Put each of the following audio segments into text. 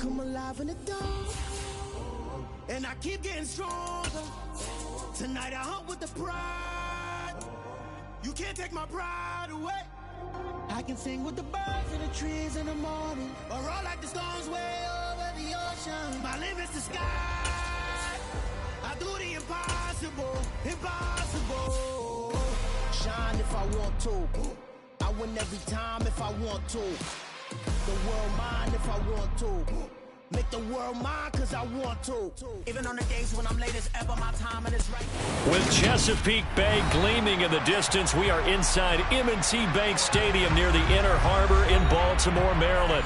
come alive in the dark, and I keep getting stronger. Tonight I hunt with the pride. You can't take my pride away. I can sing with the birds and the trees in the morning, or roll like the stones way over the ocean. My limit's the sky. I do the impossible, impossible. Shine if I want to. I win every time if I want to. The world mine if I want to. Make the world mine cause I want to. Even on the days when I'm late as ever, my time is right. With Chesapeake Bay gleaming in the distance, we are inside M&T Bank Stadium near the Inner Harbor in Baltimore, Maryland.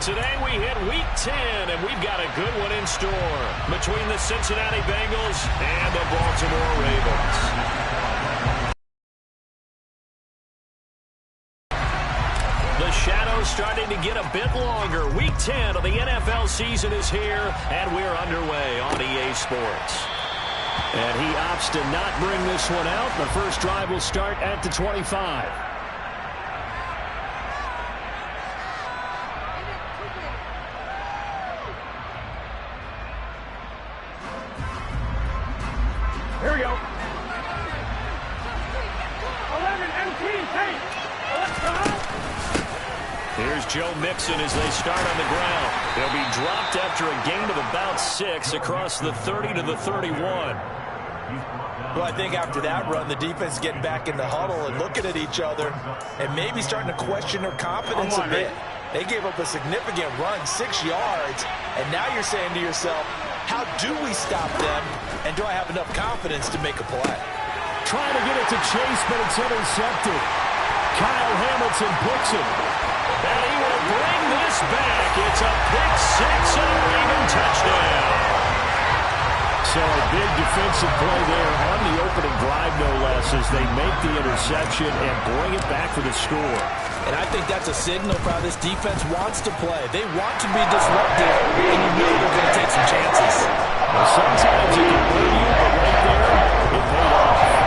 Today we hit Week 10, and we've got a good one in store between the Cincinnati Bengals and the Baltimore Ravens. The shadow's starting to get a bit longer. Week 10 of the NFL season is here, and we're underway on EA Sports. And he opts to not bring this one out. The first drive will start at the 25. Here we go. 11 MT, take. Let's go. Here's Joe Mixon as they start on the ground. They'll be dropped after a gain of about 6 across the 30 to the 31. Well, I think after that run, the defense is getting back in the huddle and looking at each other and maybe starting to question their confidence a bit. They gave up a significant run, 6 yards, and now you're saying to yourself, how do we stop them, and do I have enough confidence to make a play? Trying to get it to Chase, but it's intercepted. Kyle Hamilton picks it. And he will bring this back. It's a pick 6 and a Raven touchdown. So a big defensive play there on the opening drive, no less, as they make the interception and bring it back for the score. And I think that's a signal for how this defense wants to play. They want to be disruptive, and you know they're going to take some chances. Well, sometimes it can burn you, but right there, it paid off.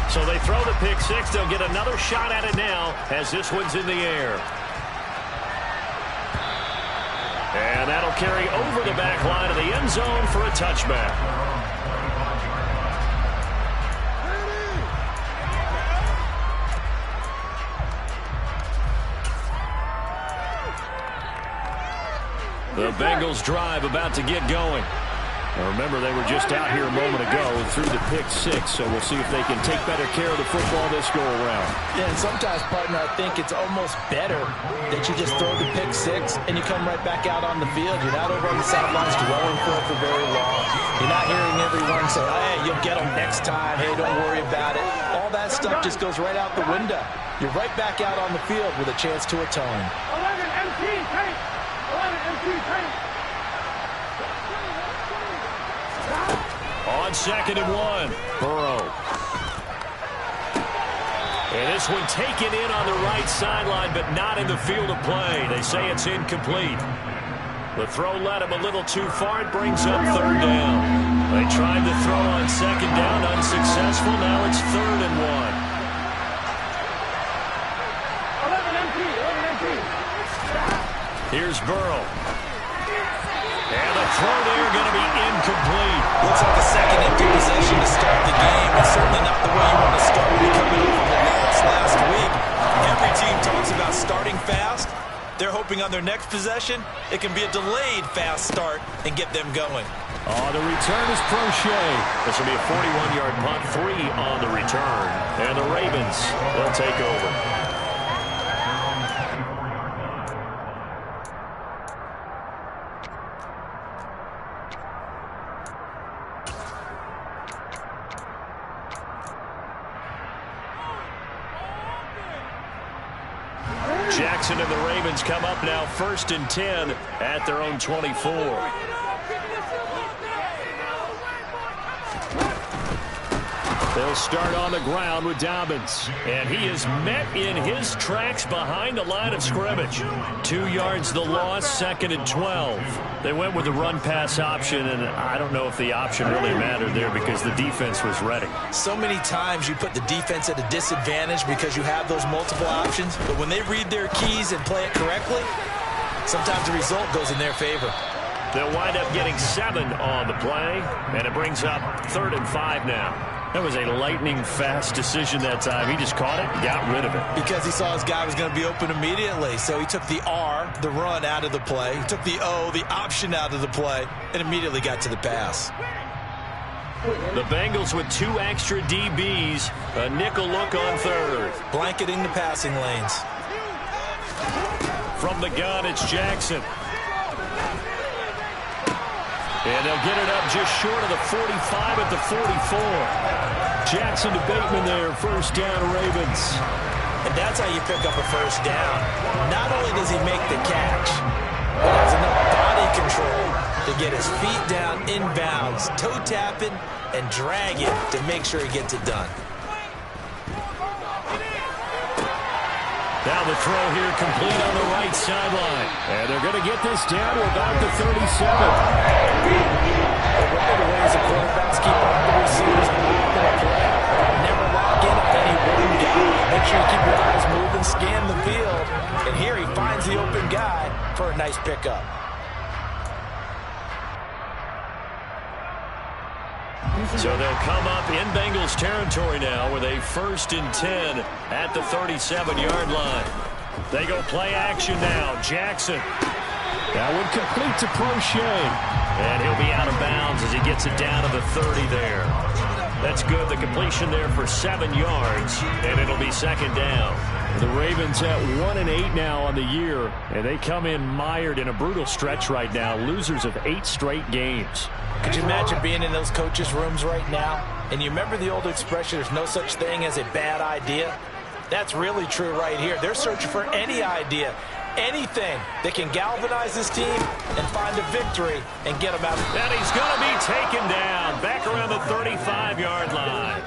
So they throw the pick 6. They'll get another shot at it now as this one's in the air. And that'll carry over the back line of the end zone for a touchback. The Bengals drive about to get going. Now remember, they were just out here a moment ago and threw the pick 6, so we'll see if they can take better care of the football this go-around. Yeah, and sometimes, partner, I think it's almost better that you just throw the pick 6 and you come right back out on the field. You're not over on the sidelines dwelling for it for very long. You're not hearing everyone say, hey, you'll get them next time. Hey, don't worry about it. All that stuff just goes right out the window. You're right back out on the field with a chance to atone. 11 MT, take. 11 MT, take. On 2nd and 1, Burrow. And this one taken in on the right sideline, but not in the field of play. They say it's incomplete. The throw led him a little too far. It brings up 3rd down. They tried to throw on 2nd down, unsuccessful. Now it's 3rd and 1. 11 MT. Here's Burrow. And the throw there going to be incomplete. Looks like a second empty possession to start the game. It's certainly not the way you want to start when you're coming over the loss last week. Every team talks about starting fast. They're hoping on their next possession, it can be a delayed fast start and get them going. Oh, the return is Prochet. This will be a 41-yard punt, 3 on the return. And the Ravens will take over. Jackson and the Ravens come up now 1st and 10 at their own 24. They'll start on the ground with Dobbins. And he is met in his tracks behind the line of scrimmage. 2 yards the loss, 2nd and 12. They went with the run-pass option, and I don't know if the option really mattered there because the defense was ready. So many times you put the defense at a disadvantage because you have those multiple options, but when they read their keys and play it correctly, sometimes the result goes in their favor. They'll wind up getting 7 on the play, and it brings up 3rd and 5 now. That was a lightning-fast decision that time. He just caught it and got rid of it. Because he saw his guy was going to be open immediately. So he took the R, the run, out of the play. He took the O, the option, out of the play, and immediately got to the pass. The Bengals with 2 extra DBs. A nickel look on 3rd. Blanketing the passing lanes. From the gun, it's Jackson. And they'll get it up just short of the 45 at the 44. Jackson to Bateman there, 1st down Ravens. And that's how you pick up a 1st down. Not only does he make the catch, but has enough body control to get his feet down inbounds, toe tapping, and drag it to make sure he gets it done. Now the throw here complete on the right sideline. And they're going to get this down to about the 37. One of the ways the quarterbacks keep up the receivers never lock in on any one guy. Make sure you keep your eyes moving, scan the field. And here he finds the open guy for a nice pickup. So they'll come up in Bengals territory now with a 1st and 10 at the 37-yard line. They go play action now. Jackson. That one complete to Prochet. And he'll be out of bounds as he gets it down to the 30 there. That's good. The completion there for 7 yards, and it'll be 2nd down. The Ravens at 1-8 now on the year, and they come in mired in a brutal stretch right now. Losers of 8 straight games. Could you imagine being in those coaches' rooms right now? And you remember the old expression, there's no such thing as a bad idea? That's really true right here. They're searching for any idea, anything that can galvanize this team and find a victory and get them out. And he's going to be taken down back around the 35-yard line.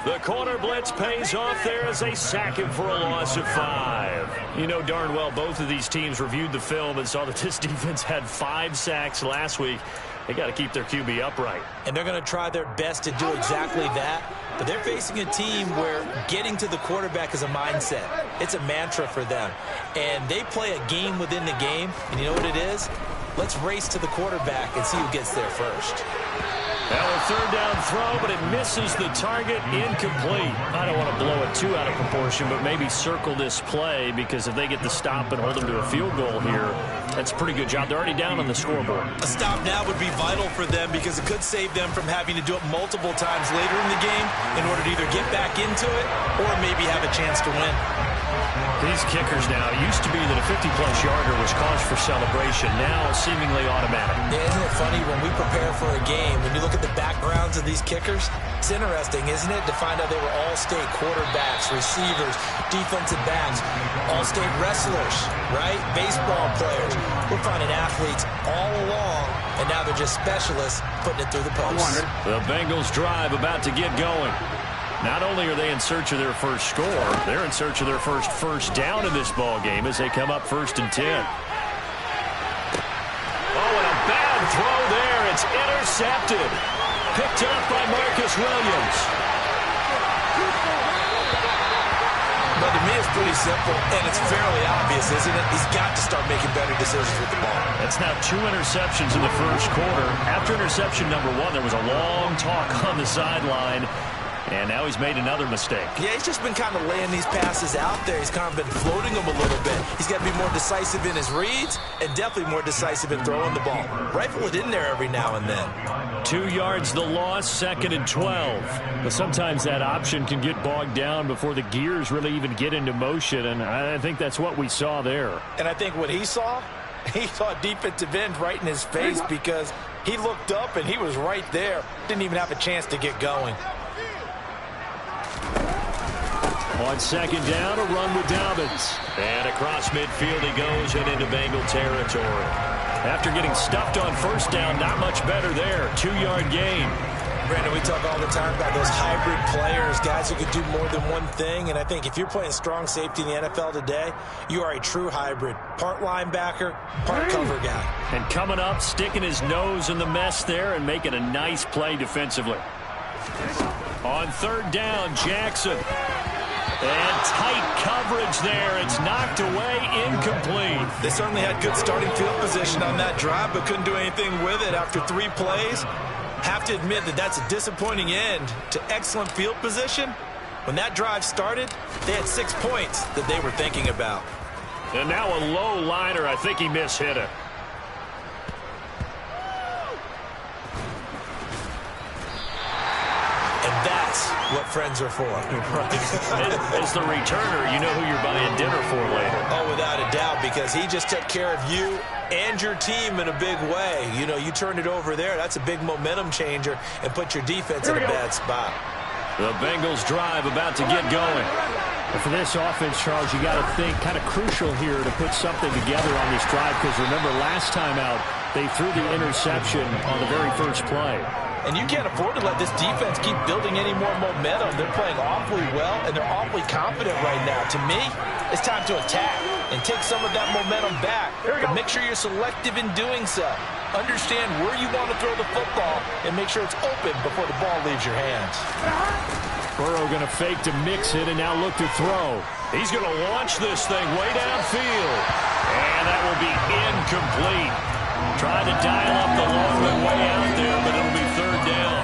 The corner blitz pays off there as they sack him for a loss of 5. You know darn well both of these teams reviewed the film and saw that this defense had 5 sacks last week. They got to keep their QB upright. And they're going to try their best to do exactly that. But they're facing a team where getting to the quarterback is a mindset. It's a mantra for them. And they play a game within the game. And you know what it is? Let's race to the quarterback and see who gets there first. Now a 3rd down throw, but it misses the target, incomplete. I don't want to blow it too out of proportion, but maybe circle this play because if they get the stop and hold them to a field goal here, that's a pretty good job. They're already down on the scoreboard. A stop now would be vital for them because it could save them from having to do it multiple times later in the game in order to either get back into it or maybe have a chance to win. These kickers now, it used to be that a 50-plus yarder was cause for celebration, now seemingly automatic. Yeah, isn't it funny when we prepare for a game, when you look at the backgrounds of these kickers, it's interesting, isn't it, to find out they were all-state quarterbacks, receivers, defensive backs, all-state wrestlers, right? Baseball players. We're finding athletes all along, and now they're just specialists putting it through the post. The Bengals drive about to get going. Not only are they in search of their first score, they're in search of their first down in this ball game as they come up 1st and 10. Oh, and a bad throw there. It's intercepted. Picked up by Marcus Williams. But to me, it's pretty simple, and it's fairly obvious, isn't it? He's got to start making better decisions with the ball. That's now 2 interceptions in the first quarter. After interception number 1, there was a long talk on the sideline. And now he's made another mistake. Yeah, he's just been kind of laying these passes out there. He's kind of been floating them a little bit. He's got to be more decisive in his reads and definitely more decisive in throwing the ball. Rifle it in there every now and then. 2 yards the loss, 2nd and 12. But sometimes that option can get bogged down before the gears really even get into motion, and I think that's what we saw there. And I think what he saw a defensive end right in his face because he looked up and he was right there. Didn't even have a chance to get going. On 2nd down, a run with Dobbins. And across midfield he goes and into Bengal territory. After getting stuffed on 1st down, not much better there. 2-yard gain. Brandon, we talk all the time about those hybrid players, guys who could do more than one thing. And I think if you're playing strong safety in the NFL today, you are a true hybrid. Part linebacker, part cover guy. And coming up, sticking his nose in the mess there and making a nice play defensively. On third down, Jackson. And tight coverage there. It's knocked away, incomplete. They certainly had good starting field position on that drive, but couldn't do anything with it after 3 plays. Have to admit that that's a disappointing end to excellent field position. When that drive started, they had 6 points that they were thinking about. And now a low liner. I think he mishit it. And that's what friends are for. Right. As the returner, you know who you're buying dinner for later. Oh, without a doubt, because he just took care of you and your team in a big way. You know, you turned it over there. That's a big momentum changer and put your defense in a bad spot. The Bengals drive about to get going. And for this offense, Charles, you got to think kind of crucial here to put something together on this drive, because remember last time out, they threw the interception on the very first play. And you can't afford to let this defense keep building any more momentum. They're playing awfully well, and they're awfully confident right now. To me, it's time to attack and take some of that momentum back. But make sure you're selective in doing so. Understand where you want to throw the football and make sure it's open before the ball leaves your hands. Burrow going to fake to mix it and now look to throw. He's going to launch this thing way downfield. And that will be incomplete. Trying to dial up the long way out there, but it'll be third down.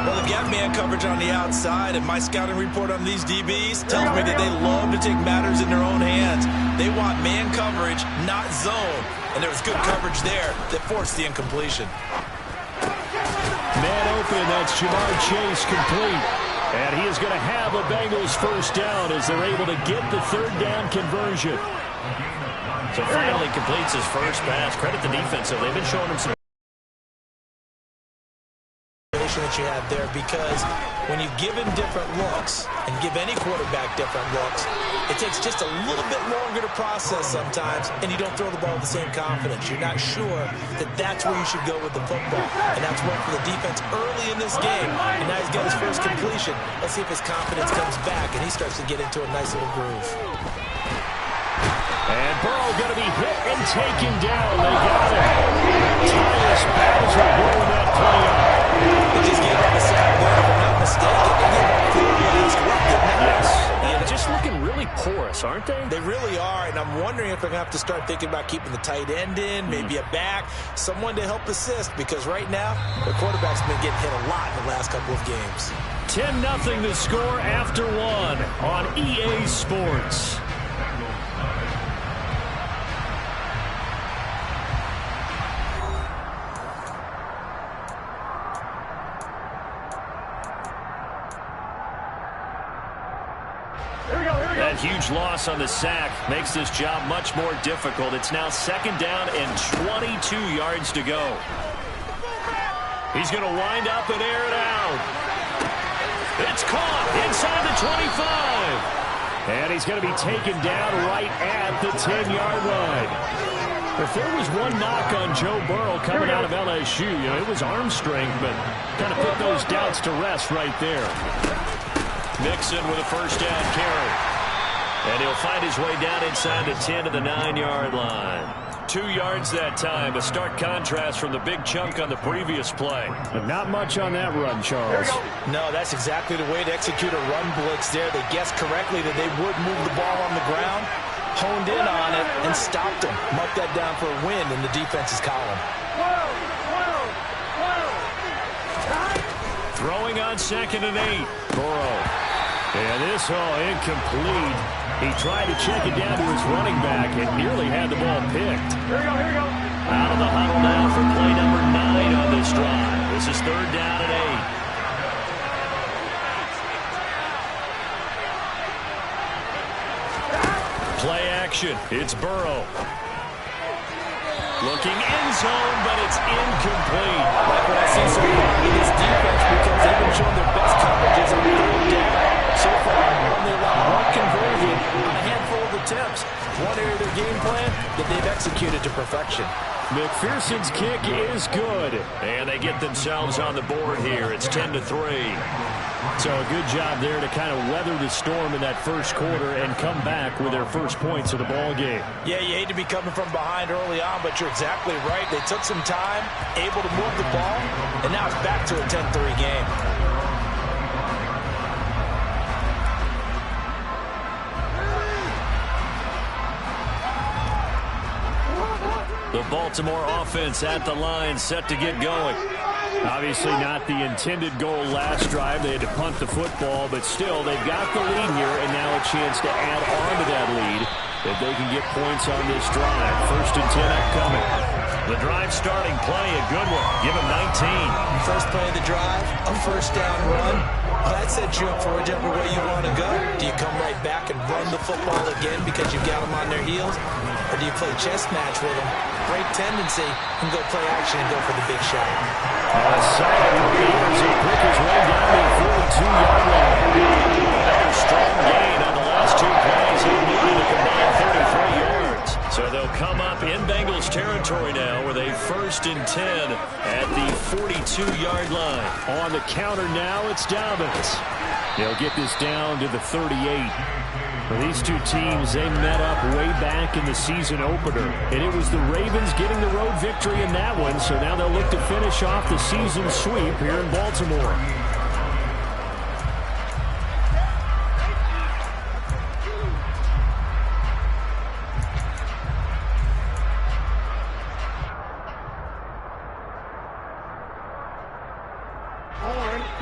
Well, they've got man coverage on the outside, and my scouting report on these DBs tells me that they love to take matters in their own hands. They want man coverage, not zone. And there was good coverage there that forced the incompletion. Man open, that's Jamar Chase complete. And he is going to have a Bengals first down as they're able to get the third down conversion. So finally completes his first pass. Credit the defense, so they've been showing him some that you have there, because when you give him different looks and give any quarterback different looks, it takes just a little bit longer to process sometimes, and you don't throw the ball with the same confidence. You're not sure that that's where you should go with the football, and that's worked for the defense early in this game, and now he's got his first completion. Let's see if his confidence comes back and he starts to get into a nice little groove. And Burrow going to be hit and taken down. They got it. Tyus Bowser blowing that play up. They just gave up a sack there, if I'm not mistaken. They gave up 4 last week, didn't they? Yes. Yeah, just looking really porous, aren't they? They really are, and I'm wondering if they're going to have to start thinking about keeping the tight end in, maybe a back, someone to help assist, because right now, the quarterback's been getting hit a lot in the last couple of games. 10-0 the score after 1 on EA Sports. That huge loss on the sack makes this job much more difficult. It's now second down and 22 yards to go. He's going to wind up and air it out. It's caught inside the 25. And he's going to be taken down right at the 10-yard line. If there was one knock on Joe Burrow coming out of LSU, you know, it was arm strength, but kind of put those doubts to rest right there. Mixon with a first down carry. And he'll find his way down inside the 10 to the 9-yard line. 2 yards that time. A stark contrast from the big chunk on the previous play. But not much on that run, Charles. No, that's exactly the way to execute a run blitz there. They guessed correctly that they would move the ball on the ground, honed in on it, and stopped them. Marked that down for a win in the defense's column. Throwing on 2nd and 8. Burrow. And this all incomplete. He tried to check it down to his running back and nearly had the ball picked. Here we go. Out of the huddle now for play number 9 on this drive. This is third down and 8. Play action. It's Burrow. Looking end zone, but it's incomplete. Like what I see so far with this defense, because they've been showing their best coverages on third down. So far, only allowed one conversion on a handful of attempts. One area of their game plan that they've executed to perfection. McPherson's kick is good. And they get themselves on the board here. It's 10-3. So a good job there to kind of weather the storm in that first quarter and come back with their first points of the ball game. Yeah, you hate to be coming from behind early on, but you're exactly right. They took some time, able to move the ball, and now it's back to a 10-3 game. The Baltimore offense at the line, set to get going. Obviously not the intended goal last drive. They had to punt the football, but still they've got the lead here, and now a chance to add on to that lead if they can get points on this drive. 1st and 10 upcoming. The drive starting play, a good one. Give him 19. First play of the drive, a first down run. That sets you up for whichever way you want to go. Do you come right back and run the football again because you've got them on their heels? Or do you play chess match with them? Great tendency and go play action and go for the big shot. A solid rookie as he pick his way down to the 42-yard line. Another strong gain on the last 2 plays. He needed a combined 33 yards. So they'll come up in Bengals territory now with a 1st and 10 at the 42-yard line. On the counter now, it's Dobbins. They'll get this down to the 38. For these two teams, they met up way back in the season opener. And it was the Ravens getting the road victory in that one. So now they'll look to finish off the season sweep here in Baltimore.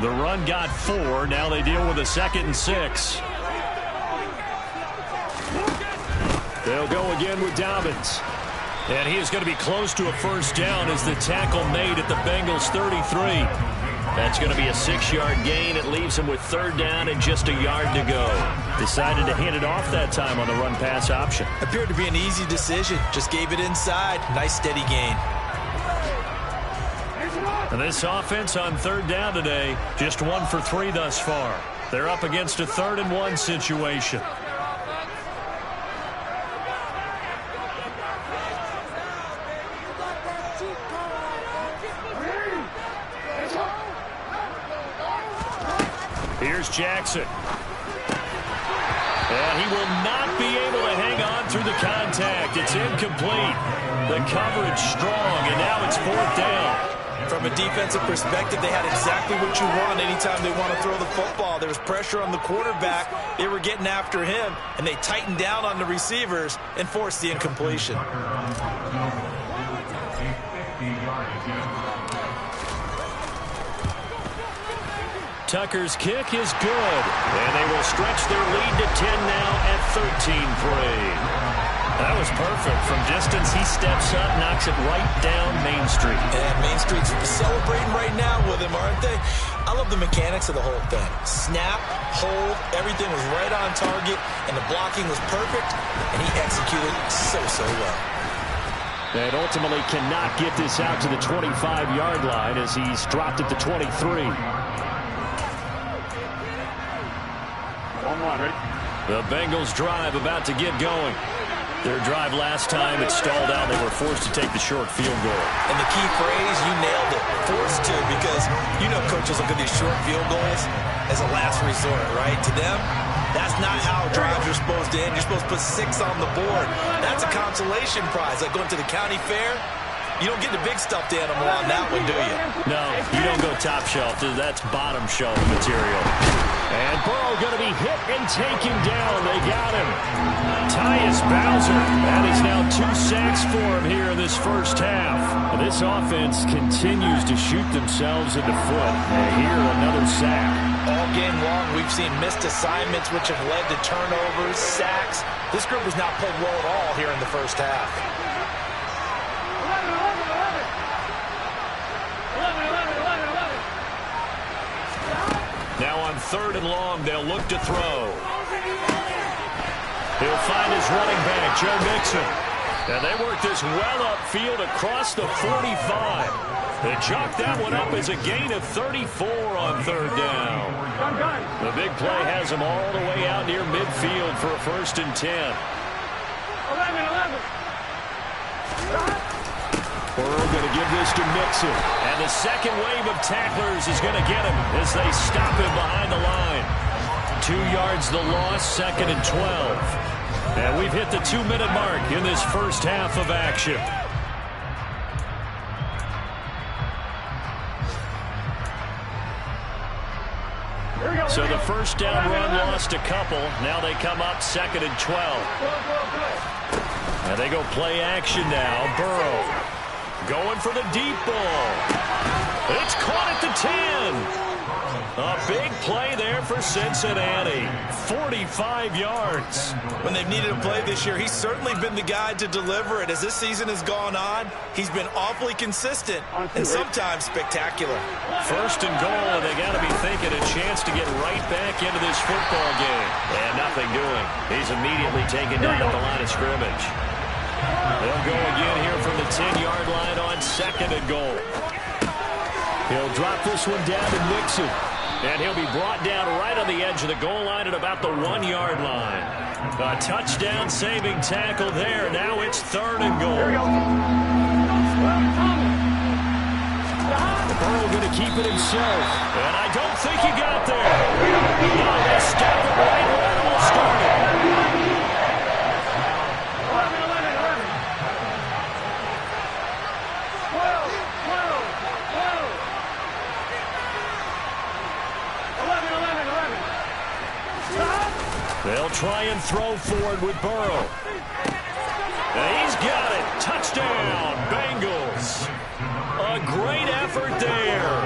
The run got 4. Now they deal with a 2nd and 6. They'll go again with Dobbins. And he is going to be close to a first down as the tackle made at the Bengals 33. That's going to be a 6-yard gain. It leaves him with 3rd down and just a yard to go. Decided to hand it off that time on the run-pass option. Appeared to be an easy decision. Just gave it inside. Nice steady gain. And this offense on 3rd down today, just 1 for 3 thus far. They're up against a 3rd and 1 situation. Here's Jackson. And he will not be able to hang on through the contact. It's incomplete. The coverage strong, and now it's 4th down. From a defensive perspective, they had exactly what you want anytime they want to throw the football. There was pressure on the quarterback. They were getting after him, and they tightened down on the receivers and forced the incompletion. Tucker's kick is good, and they will stretch their lead to 10 now at 13-3. That was perfect. From distance, he steps up, knocks it right down Main Street. And Main Street's celebrating right now with him, aren't they? I love the mechanics of the whole thing. Snap, hold, everything was right on target, and the blocking was perfect, and he executed so well. And ultimately cannot get this out to the 25-yard line as he's dropped at the 23. The Bengals drive about to get going. Their drive last time, it stalled out. They were forced to take the short field goal. And the key phrase, you nailed it, forced to, because you know coaches look at these short field goals as a last resort, right? To them, that's not how drives are supposed to end. You're supposed to put 6 on the board. That's a consolation prize. Like going to the county fair, you don't get the big stuffed animal on that one, do you? No, you don't go top shelf. That's bottom shelf material. And Burrow going to be hit and taken down. They got him. Tyus Bowser. That is now 2 sacks for him here in this first half. And this offense continues to shoot themselves in the foot. And here, another sack. All game long, we've seen missed assignments, which have led to turnovers, sacks. This group has not played well at all here in the first half. Now on 3rd and long, they'll look to throw. He'll find his running back, Joe Mixon. And they work this well upfield across the 45. They chalk that one up as a gain of 34 on 3rd down. The big play has them all the way out near midfield for a 1st and 10. Burrow going to give this to Mixon. And the second wave of tacklers is going to get him as they stop him behind the line. 2 yards the loss, 2nd and 12. And we've hit the 2-minute mark in this first half of action. So the first down run lost a couple. Now they come up 2nd and 12. And they go play action now. Burrow going for the deep ball. It's caught at the 10. A big play there for Cincinnati. 45 yards. When they've needed a play this year, he's certainly been the guy to deliver it. As this season has gone on, he's been awfully consistent and sometimes spectacular. First and goal, and they got to be thinking a chance to get right back into this football game. And nothing doing. He's immediately taken down at the line of scrimmage. They'll go again here from the 10-yard line on 2nd and goal. He'll drop this one down to Mixon. And he'll be brought down right on the edge of the goal line at about the 1-yard line. A touchdown-saving tackle there. Now it's 3rd and goal. Burrow going to keep it himself. And I don't think he got there. No, they stop it right where it will start it. 11. They'll try and throw forward with Burrow. And he's got it. Touchdown, Bengals. A great effort there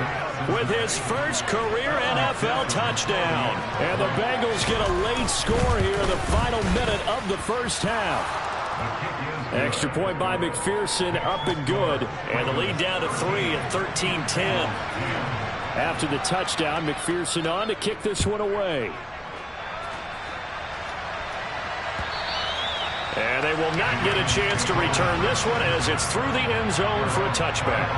with his first career NFL touchdown. And the Bengals get a late score here in the final minute of the first half. Extra point by McPherson, up and good. And the lead down to 3 at 13-10. After the touchdown, McPherson on to kick this one away. And they will not get a chance to return this one as it's through the end zone for a touchback.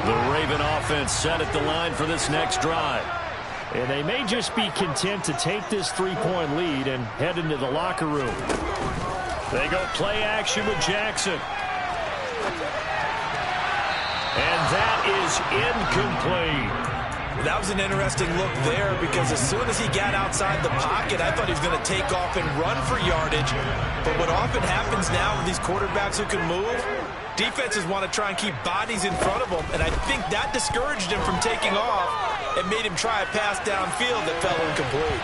The Raven offense set at the line for this next drive. And they may just be content to take this 3-point lead and head into the locker room. They go play action with Jackson. And that is incomplete. That was an interesting look there because as soon as he got outside the pocket, I thought he was going to take off and run for yardage. But what often happens now with these quarterbacks who can move, defenses want to try and keep bodies in front of them. And I think that discouraged him from taking off and made him try a pass downfield that fell incomplete.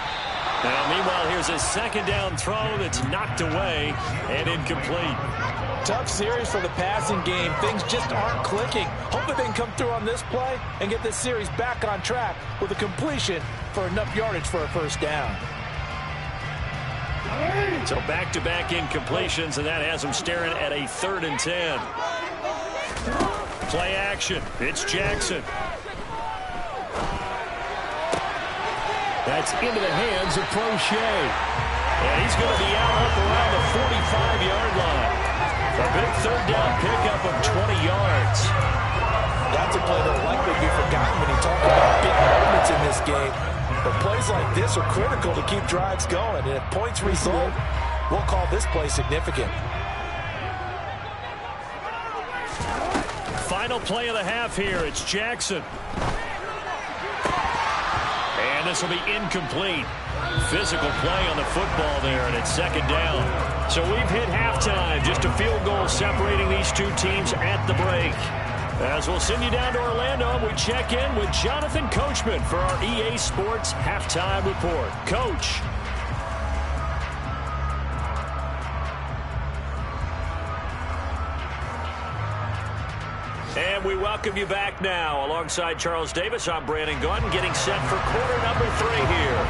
Now, meanwhile, here's a 2nd down throw that's knocked away and incomplete. Tough series for the passing game. Things just aren't clicking. Hopefully they can come through on this play and get this series back on track with a completion for enough yardage for a first down. So back-to-back incompletions, and that has them staring at a 3rd and 10. Play action. It's Jackson. That's into the hands of Prochet. And he's going to be out up around the 45-yard line. A big 3rd down pickup of 20 yards. That's a play that will likely be forgotten when you talk about big moments in this game. But plays like this are critical to keep drives going. And if points result, we'll call this play significant. Final play of the half here. It's Jackson. And this will be incomplete. Physical play on the football there, and it's 2nd down. So we've hit halftime. Just a field goal separating these two teams at the break. As we'll send you down to Orlando, we check in with Jonathan Coachman for our EA Sports Halftime Report. Coach. And we welcome you back now. Alongside Charles Davis, I'm Brandon Gaudin, getting set for quarter number 3 here.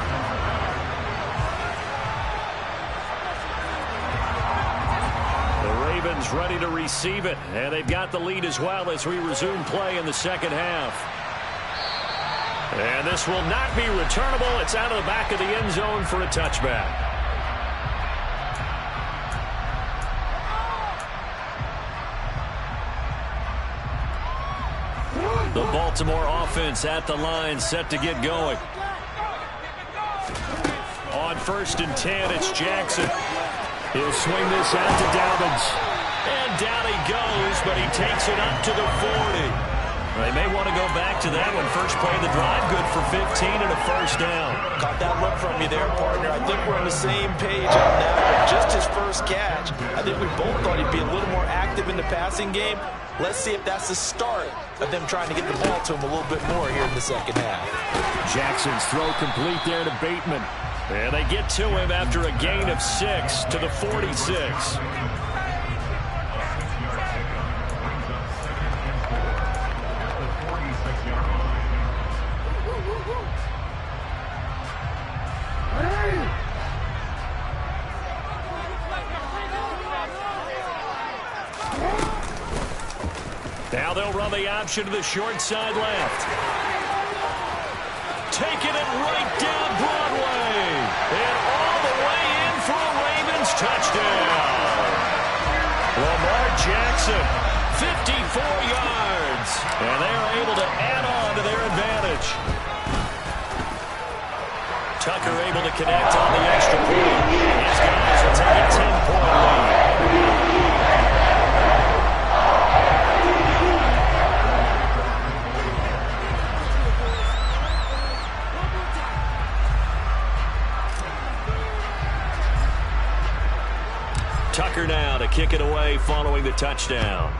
Ravens ready to receive it, and they've got the lead as well as we resume play in the second half. And this will not be returnable. It's out of the back of the end zone for a touchback. The ball Baltimore offense at the line, set to get going. On 1st and 10, it's Jackson. He'll swing this out to Dobbins. And down he goes, but he takes it up to the 40. They may want to go back to that one. First play of the drive, good for 15 and a first down. Caught that look from you there, partner. I think we're on the same page on that one. Just his first catch. I think we both thought he'd be a little more active in the passing game. Let's see if that's the start of them trying to get the ball to him a little bit more here in the second half. Jackson's throw complete there to Bateman. And they get to him after a gain of 6 to the 46. Now they'll run the option to the short side left. Taking it right down Broadway. And all the way in for a Ravens touchdown. Lamar Jackson, 54 yards. And they are able to add on to their advantage. Tucker able to connect on the extra point. His guys will take a 10-point lead. Tucker now to kick it away following the touchdown.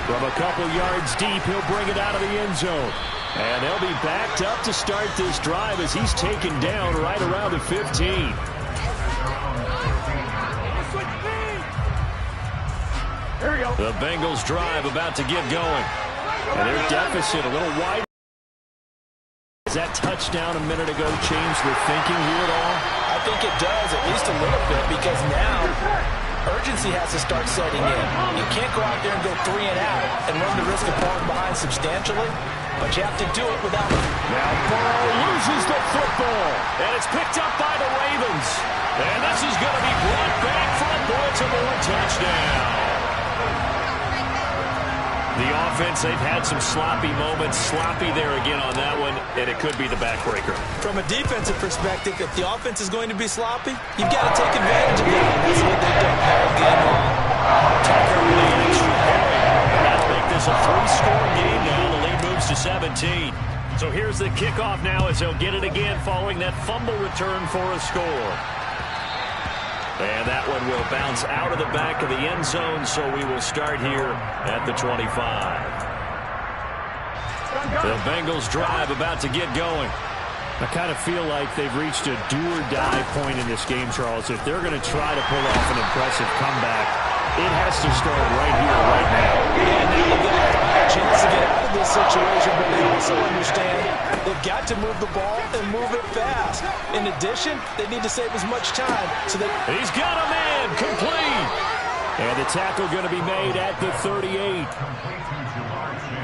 From a couple yards deep, he'll bring it out of the end zone. And they'll be backed up to start this drive as he's taken down right around the 15. Here we go. The Bengals drive about to get going. And their deficit a little wide. Does that touchdown a minute ago change the thinking here at all? I think it does, at least a little bit, because now urgency has to start setting in. You can't go out there and go 3 and out and run the risk of falling behind substantially, but you have to do it without... Now Burrow loses the football, and it's picked up by the Ravens. And this is going to be brought back for a Baltimore touchdown. The offense, they've had some sloppy moments. Sloppy there again on that one, and it could be the backbreaker. From a defensive perspective, if the offense is going to be sloppy, you've got to take advantage of that. That's what they've done all game long. Tucker with the extra point. That'll make this a 3-score game now. The lead moves to 17. So here's the kickoff now as they'll get it again following that fumble return for a score. And that one will bounce out of the back of the end zone, so we will start here at the 25. The Bengals drive about to get going. I kind of feel like they've reached a do-or-die point in this game, Charles. If they're going to try to pull off an impressive comeback, it has to start right here, right now. Yeah, now they've got a chance to get out of this situation, but they also understand they've got to move the ball and move it fast. In addition, they need to save as much time so that... He's got a man, complete. And the tackle going to be made at the 38.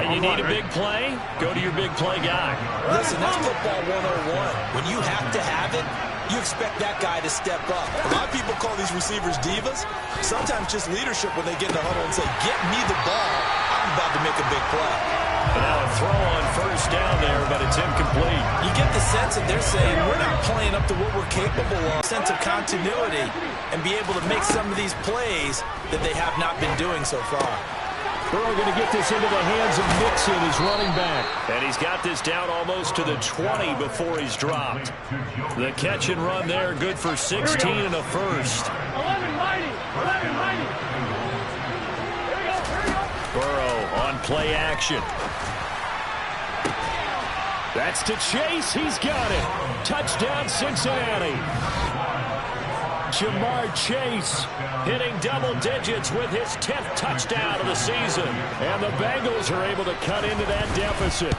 And you need a big play? Go to your big play guy. Listen, that's football 101. When you have to have it, you expect that guy to step up. A lot of people call these receivers divas. Sometimes just leadership when they get in the huddle and say, get me the ball. I'm about to make a big play. Now a throw on first down there, but it's incomplete. You get the sense that they're saying, we're not playing up to what we're capable of. Sense of continuity and be able to make some of these plays that they have not been doing so far. Burrow going to get this into the hands of Mixon, his running back. And he's got this down almost to the 20 before he's dropped. The catch and run there, good for 16 and a first. 11 mighty. 11 mighty. Here we go. Burrow on play action. That's to Chase. He's got it. Touchdown, Cincinnati. Jamar Chase hitting double digits with his 10th touchdown of the season. And the Bengals are able to cut into that deficit.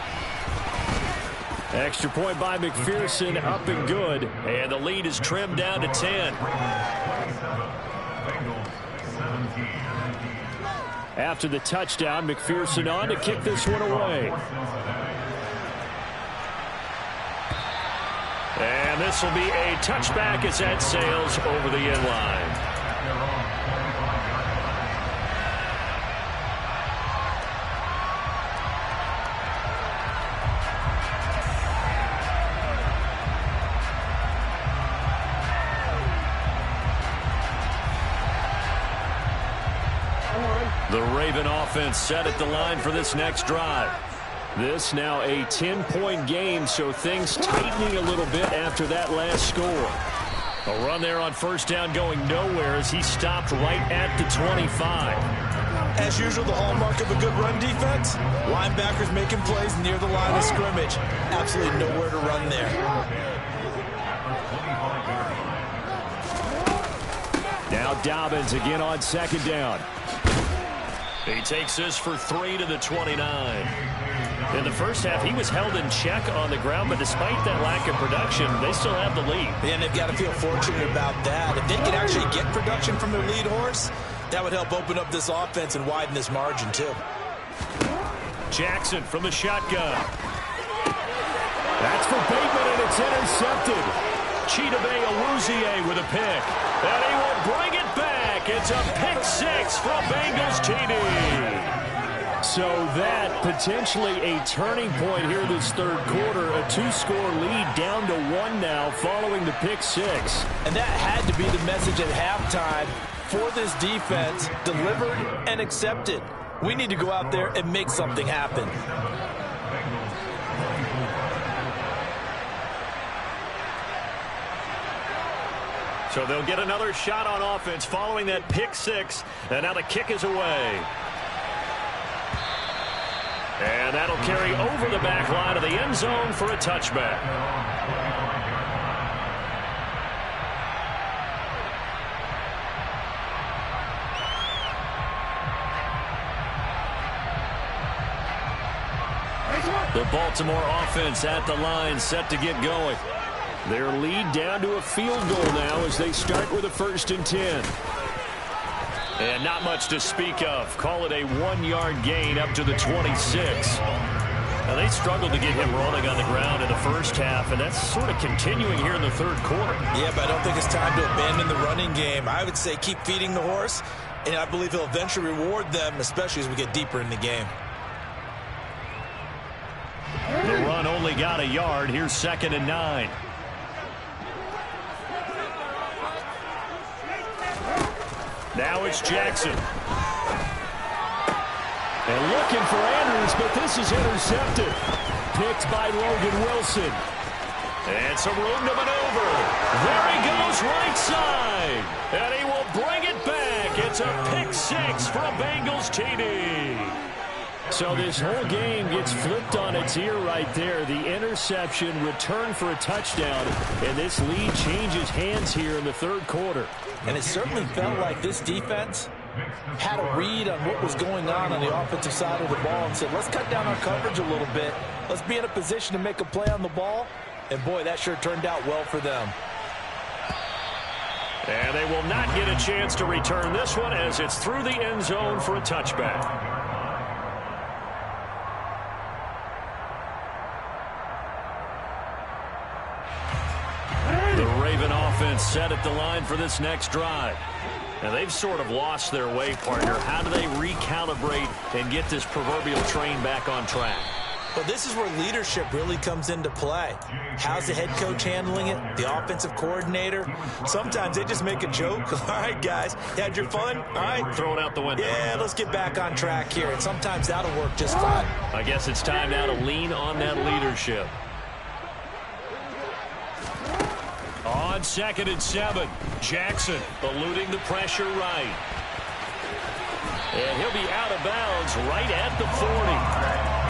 Extra point by McPherson, up and good. And the lead is trimmed down to 10. After the touchdown, McPherson on to kick this one away. And this will be a touchback as that sails over the end line. The Raven offense set at the line for this next drive. This now a 10-point game, so things tightening a little bit after that last score. A run there on first down going nowhere as he stopped right at the 25. As usual, the hallmark of a good run defense, linebackers making plays near the line of scrimmage. Absolutely nowhere to run there. Now Dobbins again on second down. He takes this for 3 to the 29. In the first half, he was held in check on the ground, but despite that lack of production, they still have the lead. And they've got to feel fortunate about that. If they can actually get production from their lead horse, that would help open up this offense and widen this margin, too. Jackson from the shotgun. That's for Bateman, and it's intercepted. Chidobe Awuzie with a pick. And he will bring it back. It's a pick 6 from Bengals TD. So that potentially a turning point here this third quarter. A 2-score lead down to 1 now following the pick 6. And that had to be the message at halftime for this defense, delivered and accepted. We need to go out there and make something happen. So they'll get another shot on offense following that pick 6. And now the kick is away. And that'll carry over the back line of the end zone for a touchback. The Baltimore offense at the line, set to get going. Their lead down to a field goal now as they start with a 1st and 10. And not much to speak of. Call it a 1-yard gain up to the 26. Now, they struggled to get him rolling on the ground in the first half, and that's sort of continuing here in the third quarter. Yeah, but I don't think it's time to abandon the running game. I would say keep feeding the horse, and I believe he'll eventually reward them, especially as we get deeper in the game. The run only got a yard. Here's 2nd and 9. Now it's Jackson. And looking for Andrews, but this is intercepted. Picked by Logan Wilson. And some room to maneuver. There he goes right side. And he will bring it back. It's a pick 6 for a Bengals TD. So this whole game gets flipped on its ear right there. The interception, return for a touchdown, and this lead changes hands here in the third quarter. And it certainly felt like this defense had a read on what was going on the offensive side of the ball and said, let's cut down our coverage a little bit. Let's be in a position to make a play on the ball. And, boy, that sure turned out well for them. And they will not get a chance to return this one as it's through the end zone for a touchback. The Raven offense set at the line for this next drive. And they've sort of lost their way, partner. How do they recalibrate and get this proverbial train back on track? Well, this is where leadership really comes into play. How's the head coach handling it? The offensive coordinator? Sometimes they just make a joke. All right, guys, you had your fun? All right. Throw it out the window. Yeah, let's get back on track here. And sometimes that'll work just fine. I guess it's time now to lean on that leadership. On 2nd and 7, Jackson eluding the pressure right. And he'll be out of bounds right at the 40.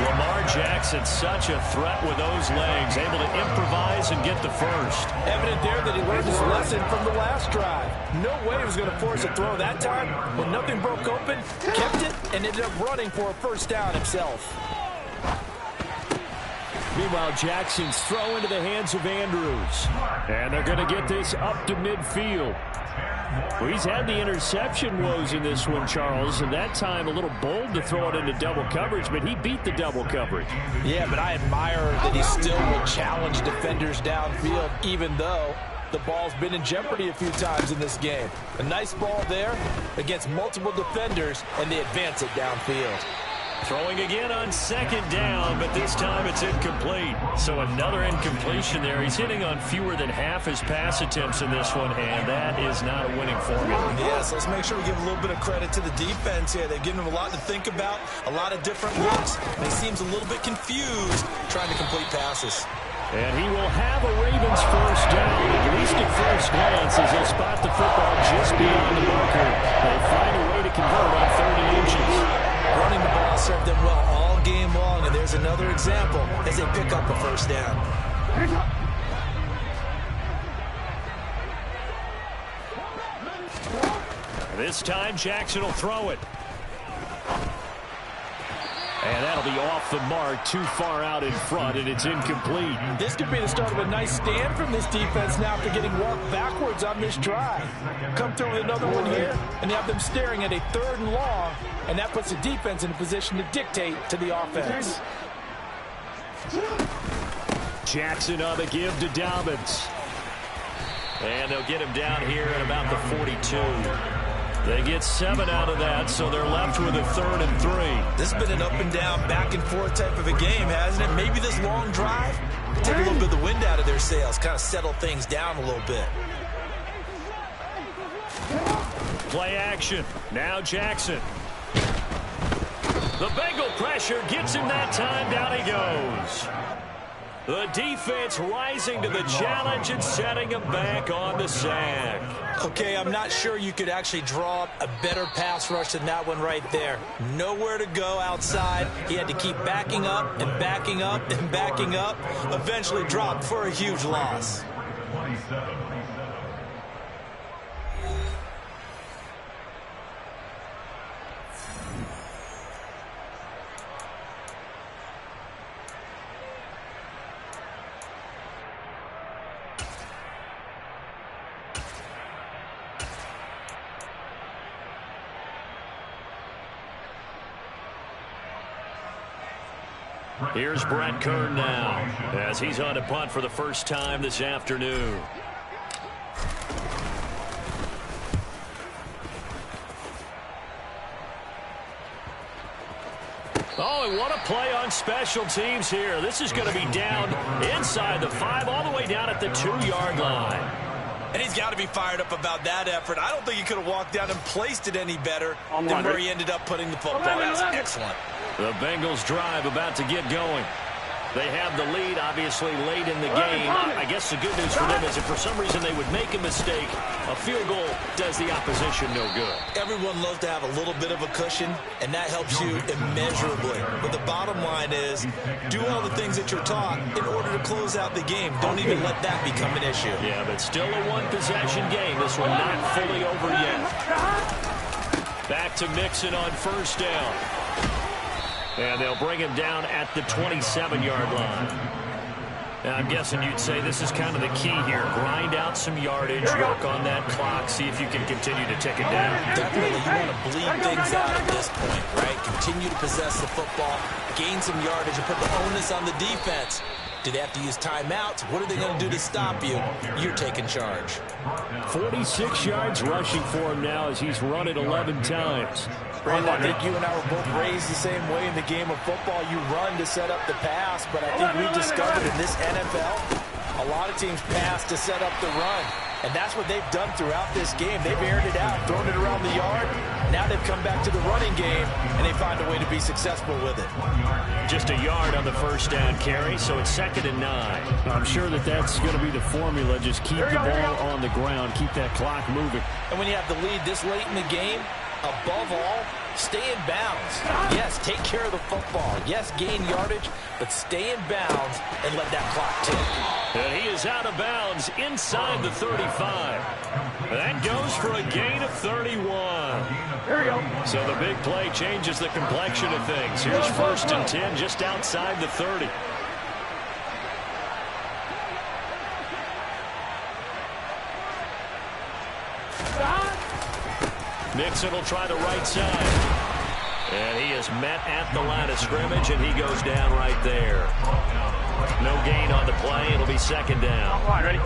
Lamar Jackson, such a threat with those legs, able to improvise and get the first. Evident there that he learned his lesson from the last drive. No way he was going to force a throw that time. When nothing broke open, kept it, and ended up running for a first down himself. Meanwhile, Jackson's throw into the hands of Andrews. And they're going to get this up to midfield. Well, he's had the interception woes in this one, Charles, and that time a little bold to throw it into double coverage, but he beat the double coverage. Yeah, but I admire that he still will challenge defenders downfield, even though the ball's been in jeopardy a few times in this game. A nice ball there against multiple defenders, and they advance it downfield. Throwing again on second down, but this time it's incomplete. So another incompletion there. He's hitting on fewer than half his pass attempts in this one, and that is not a winning formula. Yes, let's make sure we give a little bit of credit to the defense here. They've given him a lot to think about, a lot of different looks. And he seems a little bit confused trying to complete passes. And he will have a Ravens first down, at least at first glance, as they spot the football just beyond the marker. They find a way to convert on 30 inches. Running the ball served them well all game long, and there's another example as they pick up a first down. This time Jackson will throw it. And that'll be off the mark, too far out in front, and it's incomplete. This could be the start of a nice stand from this defense now after getting walked backwards on this drive. Come through with another one here, and they have them staring at a 3rd and long, and that puts the defense in a position to dictate to the offense. Jackson on the give to Dobbins. And they'll get him down here at about the 42. They get 7 out of that, so they're left with a 3rd and 3. This has been an up-and-down, back-and-forth type of a game, hasn't it? Maybe this long drive will take a little bit of the wind out of their sails, kind of settle things down a little bit. Play action. Now Jackson. The Bengal pressure gets him that time. Down he goes. The defense rising to the challenge and setting him back on the sack. Okay, I'm not sure you could actually draw up a better pass rush than that one right there. Nowhere to go outside. He had to keep backing up and backing up and backing up. Eventually dropped for a huge loss. Here's Brett Kern now as he's on to punt for the first time this afternoon. Oh, and what a play on special teams here. This is going to be down inside the 5, all the way down at the 2-yard line. And he's got to be fired up about that effort. I don't think he could have walked down and placed it any better than where he ended up putting the football. That was excellent. The Bengals drive about to get going. They have the lead, obviously, late in the game. I guess the good news for them is if for some reason they would make a mistake, a field goal does the opposition no good. Everyone loves to have a little bit of a cushion, and that helps you immeasurably. But the bottom line is, do all the things that you're taught in order to close out the game. Don't even let that become an issue. Yeah, but still a one-possession game. This one not fully over yet. Back to Mixon on first down. And they'll bring him down at the 27-yard line. Now, I'm guessing you'd say this is kind of the key here. Grind out some yardage, work on that clock, see if you can continue to tick it down. Definitely, you want to bleed things out at this point, right? Continue to possess the football, gain some yardage, and put the onus on the defense. Do they have to use timeouts? What are they going to do to stop you? You're taking charge. 46 yards rushing for him now as he's run it 11 times. Brandon, I think you and I were both raised the same way in the game of football. You run to set up the pass, but I think we discovered in this NFL, a lot of teams pass to set up the run. And that's what they've done throughout this game. They've aired it out, thrown it around the yard. Now they've come back to the running game, and they find a way to be successful with it. Just a yard on the first down carry, so it's 2nd and 9. I'm sure that that's going to be the formula. Just keep the ball on the ground, keep that clock moving. And when you have the lead this late in the game, above all, stay in bounds. Yes, take care of the football. Yes, gain yardage, but stay in bounds and let that clock tick. And he is out of bounds inside the 35. That goes for a gain of 31. Here we go. So the big play changes the complexion of things. Here's 1st and 10 just outside the 30. Mixon will try the right side. And he is met at the line of scrimmage, and he goes down right there. No gain on the play. It'll be 2nd down. All right, ready?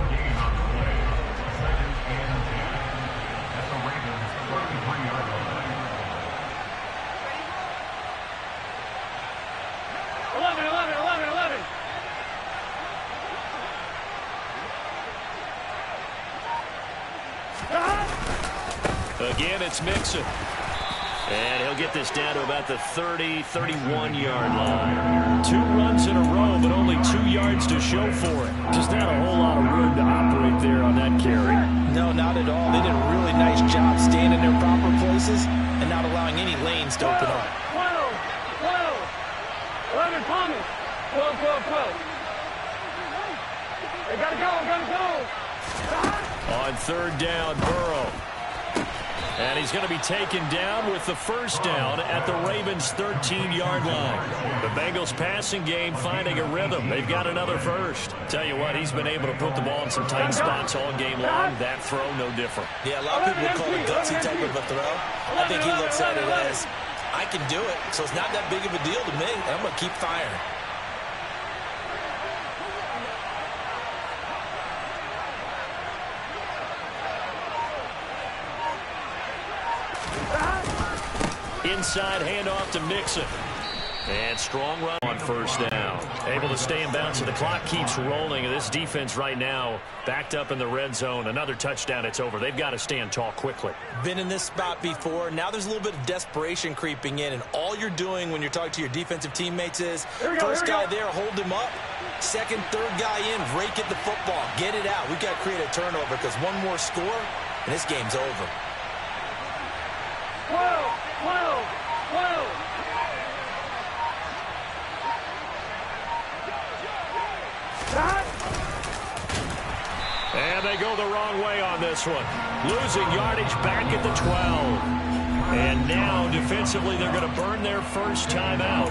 again, it's Mixon. And he'll get this down to about the 30, 31-yard line. 2 runs in a row, but only 2 yards to show for it. Just not a whole lot of room to operate there on that carry. No, not at all. They did a really nice job staying in their proper places and not allowing any lanes to open up. 11, Thomas. 12. They gotta go. On 3rd down, Burrow. And he's going to be taken down with the first down at the Ravens' 13-yard line. The Bengals passing game finding a rhythm. They've got another first. Tell you what, he's been able to put the ball in some tight spots all game long. That throw, no different. Yeah, a lot of people would call it a gutsy type of a throw. I think he looks at it as, I can do it, so it's not that big of a deal to me, and I'm going to keep firing. Inside handoff to Mixon. And strong run on first down. Able to stay in bounds, so the clock keeps rolling. And this defense right now backed up in the red zone. Another touchdown, it's over. They've got to stand tall quickly. Been in this spot before. Now there's a little bit of desperation creeping in. And all you're doing when you're talking to your defensive teammates is, first guy there, hold him up. Second, third guy in, rake at the football. Get it out. We've got to create a turnover because one more score, and this game's over. 12. And they go the wrong way on this one. Losing yardage back at the 12. And now, defensively, they're going to burn their first time out.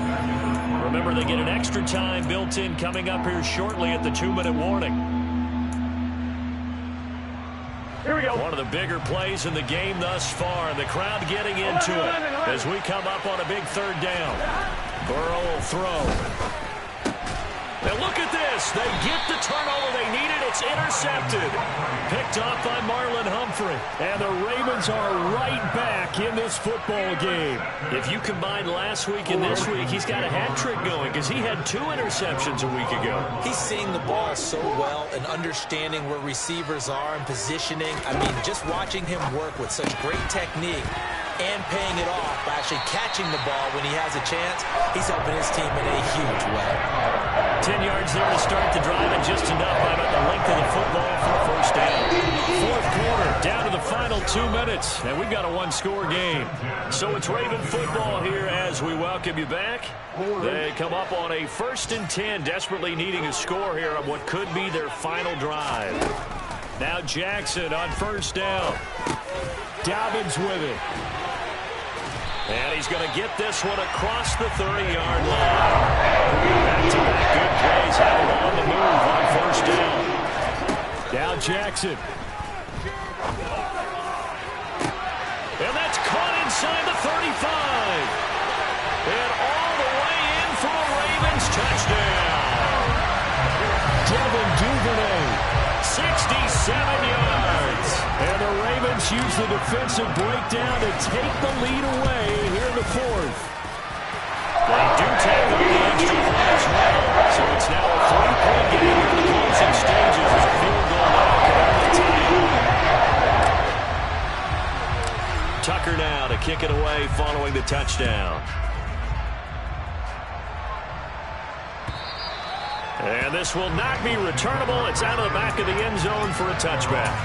Remember, they get an extra time built in coming up here shortly at the 2-minute warning. Here we go. One of the bigger plays in the game thus far, and the crowd getting into it as we come up on a big 3rd down. Burrow will throw. And look at this. They get the turnover they needed. It's intercepted. Picked off by Marlon Humphrey. And the Ravens are right back in this football game. If you combine last week and this week, he's got a hat trick going because he had 2 interceptions a week ago. He's seeing the ball so well and understanding where receivers are and positioning. I mean, just watching him work with such great technique and paying it off by actually catching the ball when he has a chance, he's helping his team in a huge way. 10 yards there to start the drive, and just enough by about the length of the football for a first down. 4th quarter, down to the final 2 minutes, and we've got a 1-score game. So it's Raven football here as we welcome you back. They come up on a 1st and 10, desperately needing a score here on what could be their final drive. Now Jackson on first down. Dobbins with it. And he's going to get this one across the 30-yard line. Back-to-back good plays having on the move on first down. Now Jackson. And that's caught inside the 35. And all the way in for a Ravens touchdown. Devin Duvernay, 67 yards. And the Ravens use the defensive breakdown to take the lead away here in the 4th. They do take on the extra point as well. So it's now a 3-point game in the closing stages as a field goal now can only tie it. Tucker now to kick it away following the touchdown. And this will not be returnable. It's out of the back of the end zone for a touchback.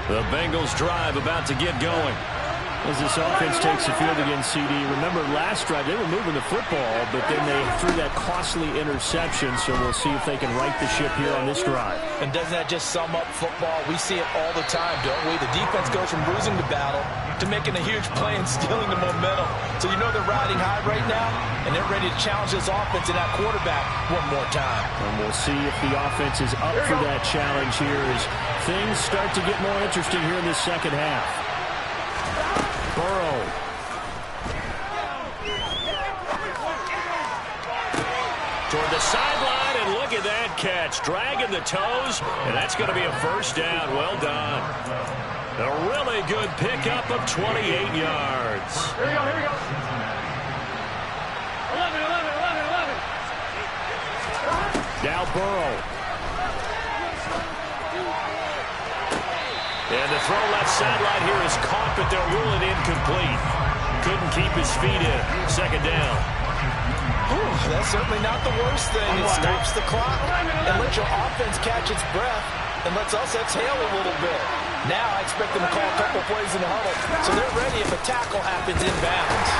The Bengals drive about to get going. As this offense takes the field against CD, remember last drive they were moving the football, but then they threw that costly interception, so we'll see if they can right the ship here on this drive. And doesn't that just sum up football? We see it all the time, don't we? The defense goes from losing the battle to making a huge play and stealing the momentum. So you know they're riding high right now, and they're ready to challenge this offense and that quarterback one more time. And we'll see if the offense is up for that challenge here as things start to get more interesting here in this second half. Burrow. Toward the sideline, and look at that catch. Dragging the toes, and that's going to be a first down. Well done. A really good pickup of 28 yards. Here we go, here we go. 11, 11, 11, 11. Now Burrow. And the throw left sideline here is caught, but they'll rule it incomplete. Couldn't keep his feet in. Second down. Whew, that's certainly not the worst thing. It stops the clock and lets your offense catch its breath and lets us exhale a little bit. Now I expect them to call a couple plays in the huddle, so they're ready if a tackle happens inbounds.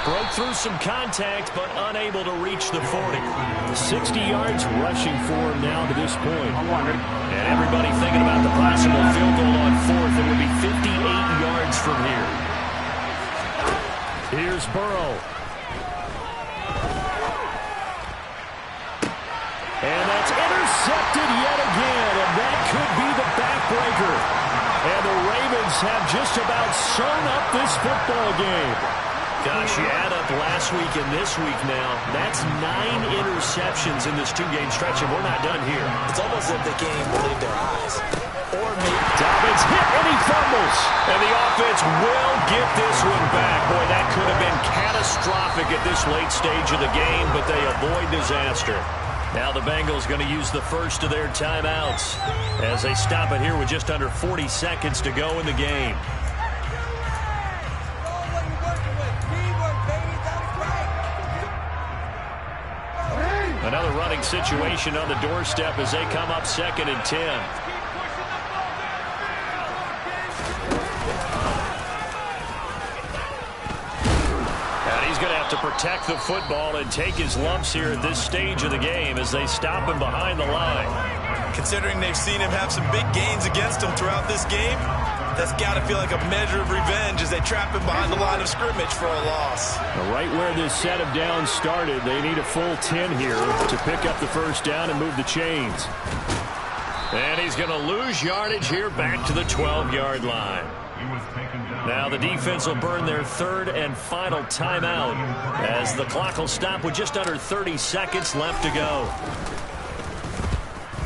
Broke through some contact, but unable to reach the 40. 60 yards rushing for him now to this point. And everybody thinking about the possible field goal on fourth. It would be 58 yards from here. Here's Burrow. And that's intercepted yet again, and that could be the backbreaker. And the Ravens have just about sewn up this football game. Gosh, you add up last week and this week now, that's 9 interceptions in this two-game stretch, and we're not done here. It's almost as if they can't even believe their eyes. Or maybe Dobbins hit, and he fumbles. And the offense will get this one back. Boy, that could have been catastrophic at this late stage of the game, but they avoid disaster. Now the Bengals going to use the first of their timeouts as they stop it here with just under 40 seconds to go in the game. Another running situation on the doorstep as they come up 2nd and 10. And he's going to have to protect the football and take his lumps here at this stage of the game as they stop him behind the line. Considering they've seen him have some big gains against him throughout this game, that's got to feel like a measure of revenge as they trap him behind the line of scrimmage for a loss. Right where this set of downs started, they need a full 10 here to pick up the first down and move the chains. And he's going to lose yardage here back to the 12-yard line. Now the defense will burn their third and final timeout as the clock will stop with just under 30 seconds left to go.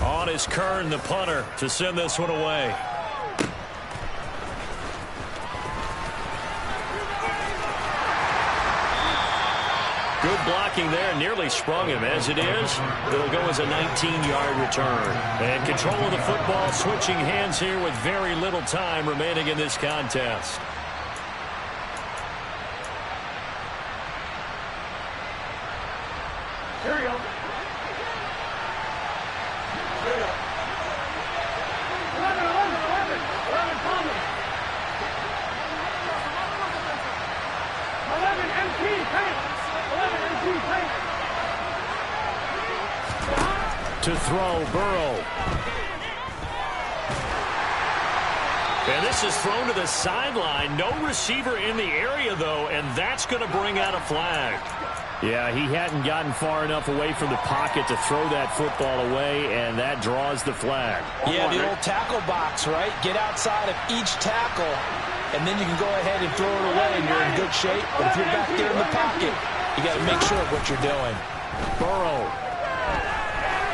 On is Kern, the punter, to send this one away. Good blocking there, nearly sprung him. As it is, it'll go as a 19-yard return. And control of the football switching hands here with very little time remaining in this contest. Here we go. Here we go. 11, 11, 11. 11, Thomas. 11, MP, Payne. 11, MP, Payne. To throw, Burrow. And this is thrown to the sideline. No receiver in the area, though, and that's going to bring out a flag. Yeah, he hadn't gotten far enough away from the pocket to throw that football away, and that draws the flag. Yeah, the old tackle box, right? Get outside of each tackle, and then you can go ahead and throw it away, and you're in good shape. But if you're back there in the pocket, you got to make sure of what you're doing. Burrow.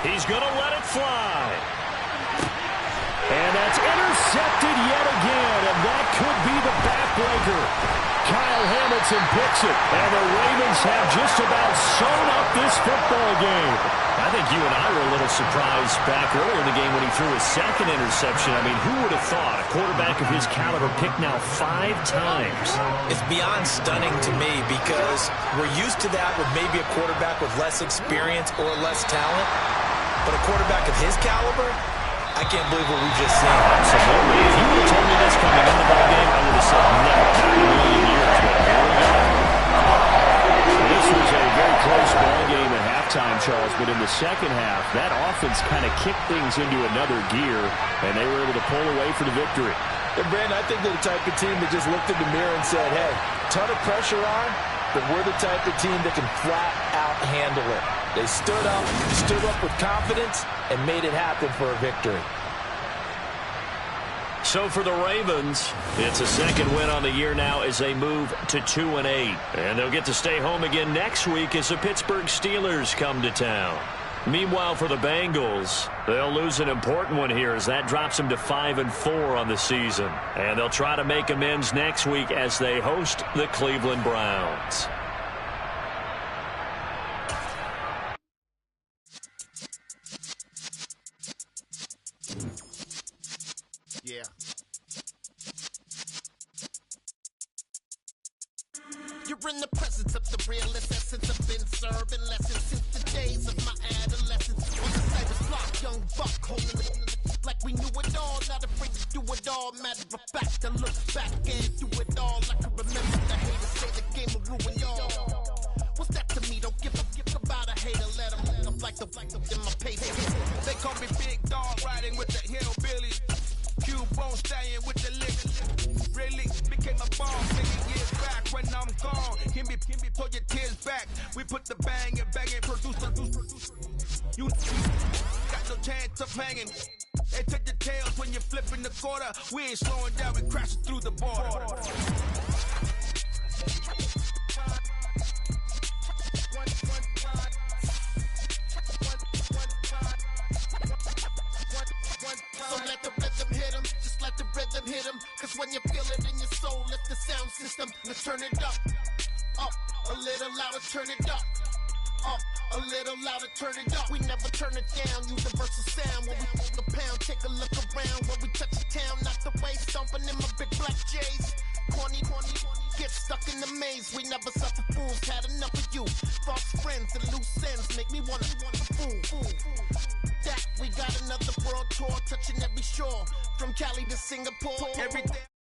He's going to let it fly. And that's intercepted yet again, and that could be the backbreaker. Kyle Hamilton picks it, and the Ravens have just about sewn up this football game. I think you and I were a little surprised back earlier in the game when he threw his second interception. I mean, who would have thought a quarterback of his caliber picked now 5 times? It's beyond stunning to me because we're used to that with maybe a quarterback with less experience or less talent. But a quarterback of his caliber, I can't believe what we've just seen. Absolutely. If you would have told me this coming into the ball game, I would have said never. Not in a million years. But here we go. This was a very close ball game at halftime, Charles, but in the second half, that offense kind of kicked things into another gear, and they were able to pull away for the victory. And Brandon, I think they're the type of team that just looked in the mirror and said, hey, ton of pressure on, but we're the type of team that can flat out handle it. They stood up with confidence, and made it happen for a victory. So for the Ravens, it's a second win on the year now as they move to 2-8. And they'll get to stay home again next week as the Pittsburgh Steelers come to town. Meanwhile, for the Bengals, they'll lose an important one here as that drops them to 5-4 on the season. And they'll try to make amends next week as they host the Cleveland Browns. Yeah. You're in the presence of the realest essence. I've been serving lessons since the days of my adolescence. On the cyber block, young buck holding it like we knew it all. Not afraid to do it all. Matter of fact, to look back and do it all. I can remember the haters say the game will ruin y'all. What's that to me? Don't give about a hater. Let them like the in my paper. They call me Big Dog, riding with the hillbillies. Q-Bone staying with the lick. Really became a boss 10 years back when I'm gone. Give me, pull your tears back. We put the bang and produce. You got no chance of hanging. They take the tails when you're flipping the quarter. We ain't slowing down, we crashing through the border. So let the rhythm hit 'em, just let the rhythm hit 'em. Cause when you feel it in your soul, lift the sound system. Let's turn it up, a little louder, turn it up, a little louder, turn it up. We never turn it down, universal sound. When we move the pound, take a look around. When we touch the town, not the way, stomping in my big black J's. Corny, get stuck in the maze. We never suffer fools, had enough of you. False friends and loose ends make me wanna fool. That we got another world tour, touching every shore, from Cali to Singapore. Every day.